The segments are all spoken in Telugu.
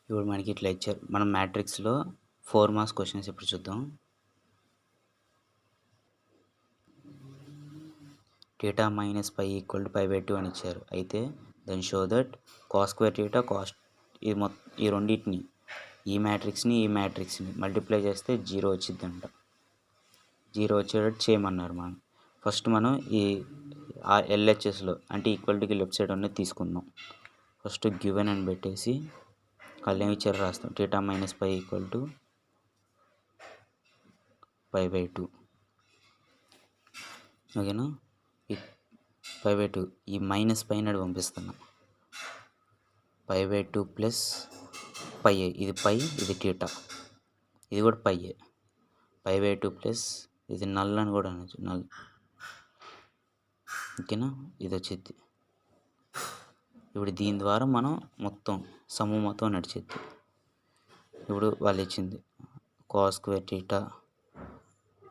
ఇప్పుడు మనకి ఇట్లా ఇచ్చారు. మనం మ్యాట్రిక్స్‌లో 4 మార్క్స్ క్వెషన్స్ ఇప్పుడు చూద్దాం. θ మైనస్ π ఈక్వల్ టు π/2 అని ఇచ్చారు. అయితే then show that cos square θ ఈ రెండింటిని ఈ మ్యాట్రిక్స్ని మల్టిప్లై చేస్తే 0 వచ్చిద్దంట. 0 వచ్చేటట్టు చేయమన్నారు మనం. ఫస్ట్ మనం ఈ LHSలో అంటే ఈక్వాలిటీకి లెఫ్ట్ సైడ్ అనేది తీసుకుందాం. ఫస్ట్ గివెన్ అని పెట్టేసి వాళ్ళు ఏమి ఇచ్చారో రాస్తాం. θ మైనస్ π ఈక్వల్ టు π/2. ఓకేనా? ఈ π/2 ఈ మైనస్ పైన పంపిస్తున్నా. π/2 ప్లస్ π, ఇది π, ఇది θ, ఇది కూడా π. π/2 ప్లస్ ఇది నల్ అని కూడా అనొచ్చు, నల్. ఓకేనా? ఇది వచ్చింది. ఇప్పుడు దీని ద్వారా మనం మొత్తం సమ్ము మొత్తం నడిచిద్ది. ఇప్పుడు వాళ్ళు ఇచ్చింది cos square θ,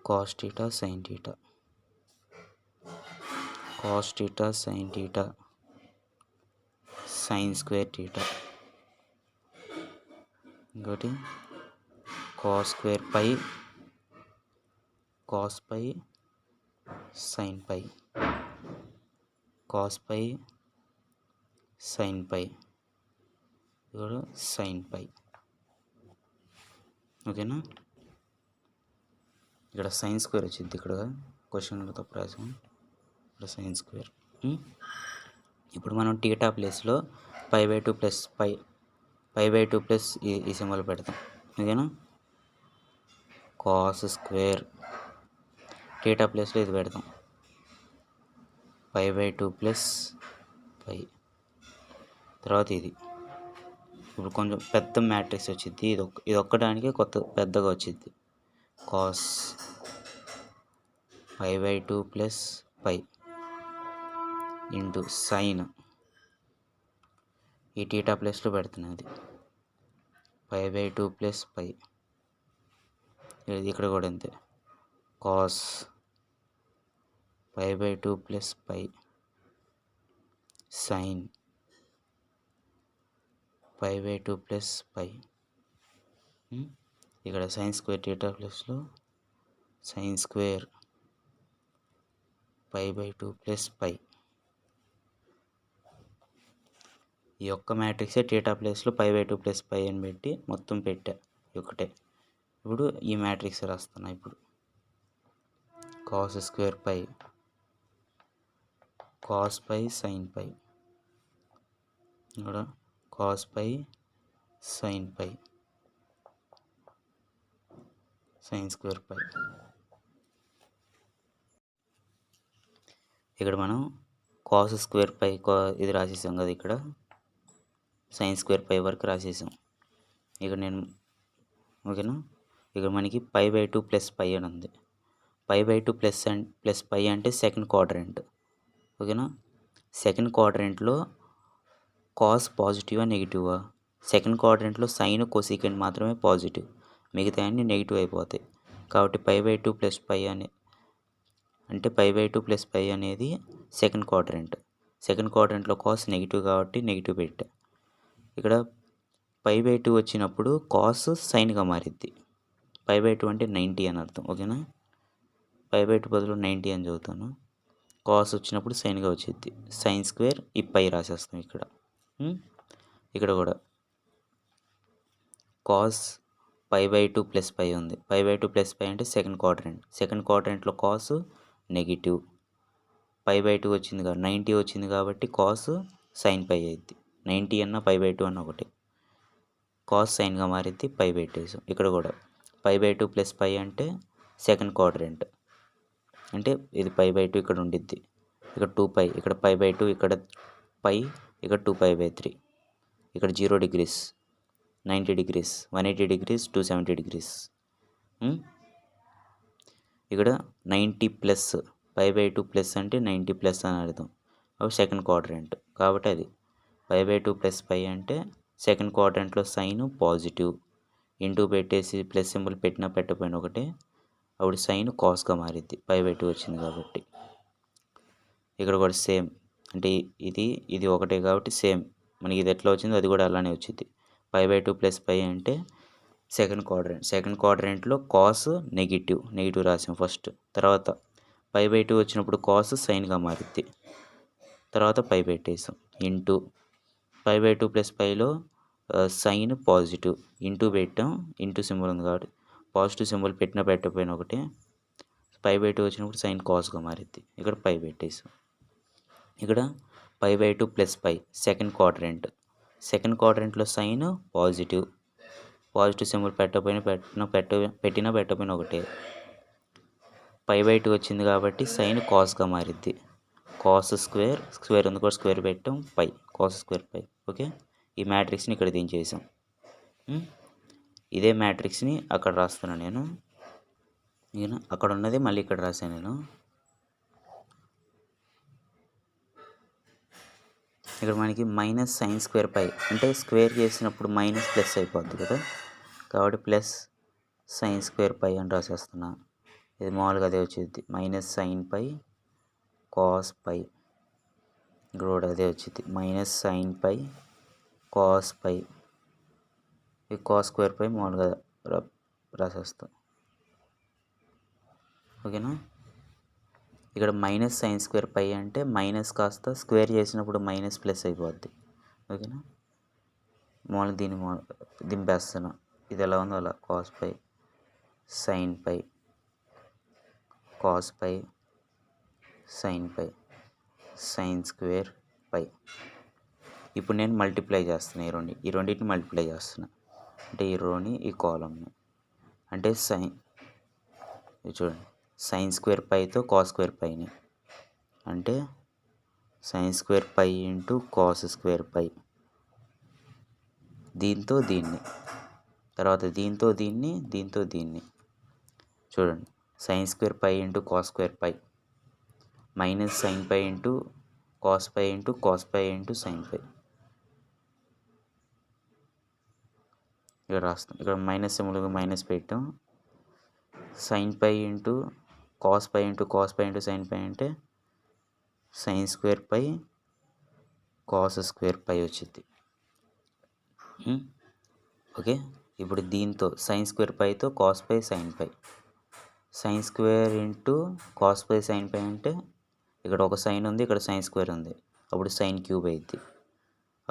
cos θ, sin θ, cos θ, sin θ, sin square θ, ఇంకోటి cos square π, cos π, sin π, cos π, sin π, ఇప్పుడు sin π. ఓకేనా? ఇక్కడ సైన్ స్క్వేర్ వచ్చింది. ఇక్కడ క్వశ్చన్లో తప్పు రాసాం. ఇక్కడ సైన్ స్క్వేర్. ఇప్పుడు మనం θ ప్లేస్లో π/2 ప్లస్ π/2 ప్లస్ ఈ సింబల్ పెడతాం. ఓకేనా? cos స్క్వేర్ θ ప్లేస్లో ఇది పెడతాం. π/2 ప్లస్ π, తర్వాత ఇది. ఇప్పుడు కొంచెం పెద్ద మ్యాట్రిక్స్ వచ్చింది. ఇది ఒక్కడానికి పెద్దగా వచ్చింది. cos π/2 ప్లస్ π ఇంటూ సైన్ ఈ θ ప్లేస్లో పెడుతున్నది. π/2 ప్లస్ π, ఇక్కడ కూడా అంతే. cos π/2 plus π sine π/2 plus π. ఇక్కడ సైన్ స్క్వేర్ θ ప్లస్లో సైన్ స్క్వేర్ π/2 ప్లస్ π. ఈ ఒక్క మ్యాట్రిక్సే θ ప్లేస్లో π/2 ప్లస్ π అని పెట్టి మొత్తం పెట్టా ఒకటే. ఇప్పుడు ఈ మ్యాట్రిక్స్ రాస్తున్నా. ఇప్పుడు cos స్క్వేర్ π, cos π, sin π, ఇక్కడ cos π, sin π, sin స్క్వేర్ π. ఇక్కడ మనం cos స్క్వేర్ π ఇది రాసేసాం కదా. ఇక్కడ sin స్క్వేర్ π వరకు రాసేసాం. ఇక్కడ నేను ఓకేనా? ఇక్కడ మనకి π/2 ప్లస్ π అని ఉంది. π/2 ప్లస్ π అంటే సెకండ్ క్వాడ్రంట్. ఓకేనా? సెకండ్ క్వాడ్రంట్లో కాస్ పాజిటివా నెగిటివా? సెకండ్ క్వాడ్రంట్లో సైన్ కోసికెంట్ మాత్రమే పాజిటివ్, మిగతా అన్ని నెగిటివ్ అయిపోతాయి. కాబట్టి π/2 ప్లస్ π అంటే π/2 ప్లస్ π అనేది సెకండ్ క్వాడ్రంట్. సెకండ్ క్వాడ్రంట్లో కాస్ నెగిటివ్ కాబట్టి నెగిటివ్ పెట్టా. ఇక్కడ π/2 వచ్చినప్పుడు కాస్ సైన్గా మారిద్ది. π/2 అంటే 90 అని అర్థం. ఓకేనా? π/2 బదులు 90 అని చదువుతాను. కాస్ వచ్చినప్పుడు సైన్గా వచ్చింది. సైన్ స్క్వేర్ ఈ పై రాసేస్తాం. ఇక్కడ కూడా కాస్ π/2 ప్లస్ π ఉంది. π/2 ప్లస్ π అంటే సెకండ్ క్వాడ్రంట్. సెకండ్ క్వాడ్రంట్లో కాస్ నెగిటివ్. π/2 వచ్చింది కాబట్టి 90 వచ్చింది కాబట్టి కాస్ సైన్ π అయింది. 90 అన్న π/2 అన్న ఒకటి. కాస్ సైన్గా మారిద్ది, పై పెట్టేసాం. ఇక్కడ కూడా π/2 ప్లస్ π అంటే సెకండ్ క్వాడ్రంట్. అంటే ఇది π/2 ఇక్కడ ఉండిద్ది. ఇక్కడ 2π, ఇక్కడ π/2, ఇక్కడ π, ఇక్కడ 2π/3. ఇక్కడ 0 degrees, 90 degrees, 180 degrees, 270 degrees. ఇక్కడ 90 ప్లస్ π/2 ప్లస్ అంటే 90 ప్లస్ అని అర్థం. అవి సెకండ్ క్వాడ్రంట్ కాబట్టి అది π/2 ప్లస్ π అంటే సెకండ్ క్వాడ్రంట్లో సైన్ పాజిటివ్. ఇంటూ పెట్టేసి ప్లస్ సింబల్ పెట్టినా పెట్టకపోయినా ఒకటే. అప్పుడు సైన్ కాస్గా మారిద్ది, π/2 వచ్చింది కాబట్టి. ఇక్కడ కూడా సేమ్, అంటే ఇది ఒకటే కాబట్టి సేమ్ మనకి ఇది ఎట్లా వచ్చిందో అది కూడా అలానే వచ్చింది. π/2 ప్లస్ π అంటే సెకండ్ క్వాడ్రంట్లో కాస్ నెగిటివ్ రాసాం ఫస్ట్. తర్వాత π/2 వచ్చినప్పుడు కాస్ సైన్గా మారుద్ది. తర్వాత పై పెట్టేసాం. ఇంటూ π/2 ప్లస్ పైలో సైన్ పాజిటివ్ ఇంటూ పెట్టాం. ఇంటూ సింబల్ ఉంది కాబట్టి పాజిటివ్ సింబల్ పెట్టకపోయినా ఒకటే. π/2 వచ్చినప్పుడు సైన్ కాస్గా మారిద్ది. ఇక్కడ పై పెట్టేసాం. ఇక్కడ π/2 ప్లస్ పై సెకండ్ క్వాడ్రంట్లో సైన్ పాజిటివ్ సింబల్ పెట్టకపోయినా ఒకటే. π/2 వచ్చింది కాబట్టి సైన్ కాస్గా మారిద్ది. కాస్ స్క్వేర్ ఉంది కూడా స్క్వేర్ పెట్టాం. పై కాస్ స్క్వేర్ పై. ఓకే, ఈ మ్యాట్రిక్స్ని ఇక్కడ దించేసాం. ఇదే మ్యాట్రిక్స్ని అక్కడ రాస్తున్నాను నేను. అక్కడ ఉన్నది మళ్ళీ ఇక్కడ రాశాను నేను. ఇక్కడ మనకి మైనస్ సైన్ స్క్వేర్ పై అంటే స్క్వేర్ చేసినప్పుడు మైనస్ ప్లస్ అయిపోద్ది కదా, కాబట్టి ప్లస్ సైన్ స్క్వేర్ పై అని రాసేస్తున్నా. ఇది మామూలుగా అదే వచ్చింది. మైనస్ సైన్ పై కాస్ పై. ఇక్కడ కూడా అదే వచ్చింది. మైనస్ సైన్ పై కాస్ పై. ఈ కాస్ స్క్వేర్ పై మామూలుగా రాసేస్తాం. ఓకేనా. ఇక్కడ మైనస్ సైన్ స్క్వేర్ పై అంటే మైనస్ కాస్త స్క్వేర్ చేసినప్పుడు మైనస్ ప్లస్ అయిపోద్ది. ఓకేనా. మామూలుగా దీన్ని దింపేస్తున్నా. ఇది ఎలా ఉందో అలా. Cos pi sine pi cos pi sine పై సైన్ స్క్వేర్ పై. ఇప్పుడు నేను మల్టిప్లై చేస్తున్నా. ఈ రెండింటిని మల్టిప్లై చేస్తున్నా. అంటే ఈ రోని ఈ కాలంని. అంటే చూడండి, సైన్ స్క్వేర్ పైతో కాస్ స్క్వేర్ పైని. అంటే sine square pi into cos square pi. దీంతో దీన్ని. తర్వాత దీంతో దీన్ని. చూడండి, sine square pi into cos square pi minus sine pi into cos pi into sine pi. ఇక్కడ రాస్తాం. ఇక్కడ మైనస్ సింబల్ మైనస్ పెట్టాం. Sine pi into cos pi into sine pi అంటే sine square pi cos square pi వచ్చింది. ఓకే, ఇప్పుడు దీంతో సైన్ స్క్వేర్ పైతో కాస్ పై సైన్ పై. Sine square into cos pi sine pi అంటే ఇక్కడ ఒక సైన్ ఉంది, ఇక్కడ సైన్ స్క్వేర్ ఉంది. అప్పుడు సైన్ క్యూబ్ అయింది.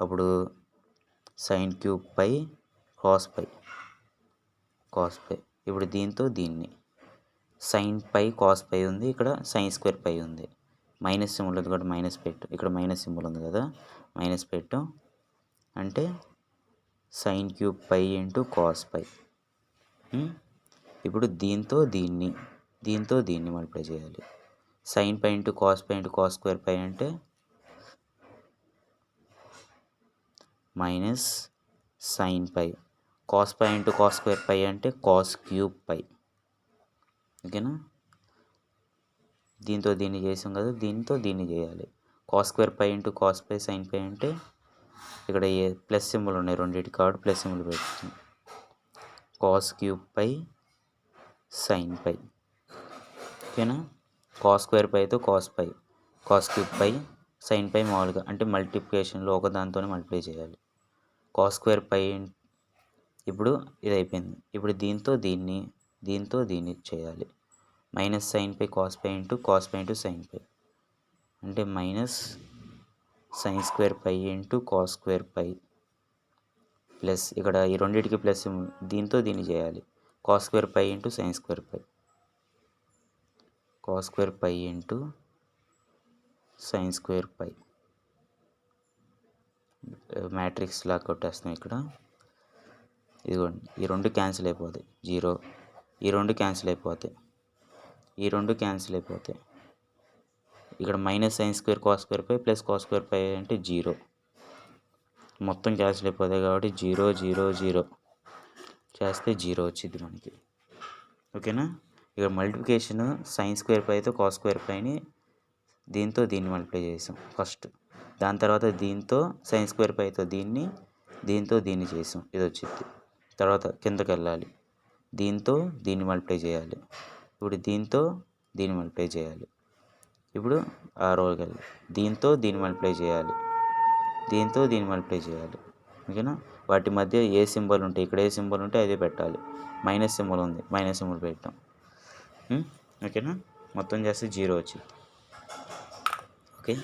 అప్పుడు సైన్ క్యూబ్ పై కాస్ పై. ఇప్పుడు దీంతో దీన్ని. సైన్ పై కాస్ పై ఉంది, ఇక్కడ సైన్ స్క్వేర్ పై ఉంది. మైనస్ సింబల్ ఉంది కాబట్టి మైనస్ పెట్టు. ఇక్కడ మైనస్ సింబల్ ఉంది కదా, మైనస్ పెట్టు. అంటే sine cube pi into cos pi. ఇప్పుడు దీంతో దీన్ని మల్టిప్లై చేయాలి. Sine pi into cos square pi అంటే minus sine pi. Cos pi into cos square pi అంటే కాస్ క్యూబ్ పై. ఓకేనా. దీంతో దీన్ని చేసాం కదా, దీంతో దీన్ని చేయాలి. Cos square pi into cos pi sine pi అంటే ఇక్కడ ఏ ప్లస్ సింబల్ ఉన్నాయి రెండింటికి కాబట్టి ప్లస్ సింబల్ పెడుతుంది. Cos cube pi sine pi. ఓకేనా. కాస్ స్క్వేర్ పైతో cos cube pi sine pi మామూలుగా అంటే మల్టిప్లికేషన్లో ఒక దాంతోనే మల్టిప్లై చేయాలి. Cos square pi. ఇప్పుడు ఇది అయిపోయింది. ఇప్పుడు దీంతో దీన్ని చేయాలి. Minus sine pi cos pi into sine pi అంటే minus sine square pi into cos square pi plus ఇక్కడ ఈ రెండింటికి ప్లస్ దీంతో దీన్ని చేయాలి. Cos square pi into sine square pi. Cos square pi into sine square pi. Matrix లాగా కొట్టేస్తాం ఇక్కడ. ఇదిగోండి, ఈ రెండు క్యాన్సిల్ అయిపోతాయి. 0. ఈ రెండు క్యాన్సిల్ అయిపోతాయి. ఇక్కడ minus sine square cos square pi plus cos square pi అంటే 0. మొత్తం క్యాన్సిల్ అయిపోతాయి కాబట్టి 0 0 0 చేస్తే 0 వచ్చింది మనకి. ఓకేనా. ఇక్కడ మల్టిప్లికేషన్ సైన్ స్క్వేర్ పైతో కాస్ స్క్వేర్ పైని దీంతో దీన్ని మల్టిప్లై చేసాం ఫస్ట్. దాని తర్వాత దీంతో సైన్ స్క్వేర్ పైతో దీంతో దీన్ని చేసాం. ఇది వచ్చింది. తర్వాత కిందకి వెళ్ళాలి. దీంతో దీన్ని మల్టిప్లై చేయాలి. ఇప్పుడు దీంతో దీన్ని మల్టిప్లై చేయాలి. ఇప్పుడు ఆ రోకి వెళ్ళాలి. దీంతో దీన్ని మల్టిప్లై చేయాలి. ఓకేనా. వాటి మధ్య ఏ సింబల్ ఉంటే ఇక్కడ ఏ సింబల్ ఉంటే అదే పెట్టాలి. మైనస్ సింబల్ ఉంది, మైనస్ సింబల్ పెట్టాం. ఓకేనా, మొత్తం చేస్తే 0 వచ్చింది. ఓకే.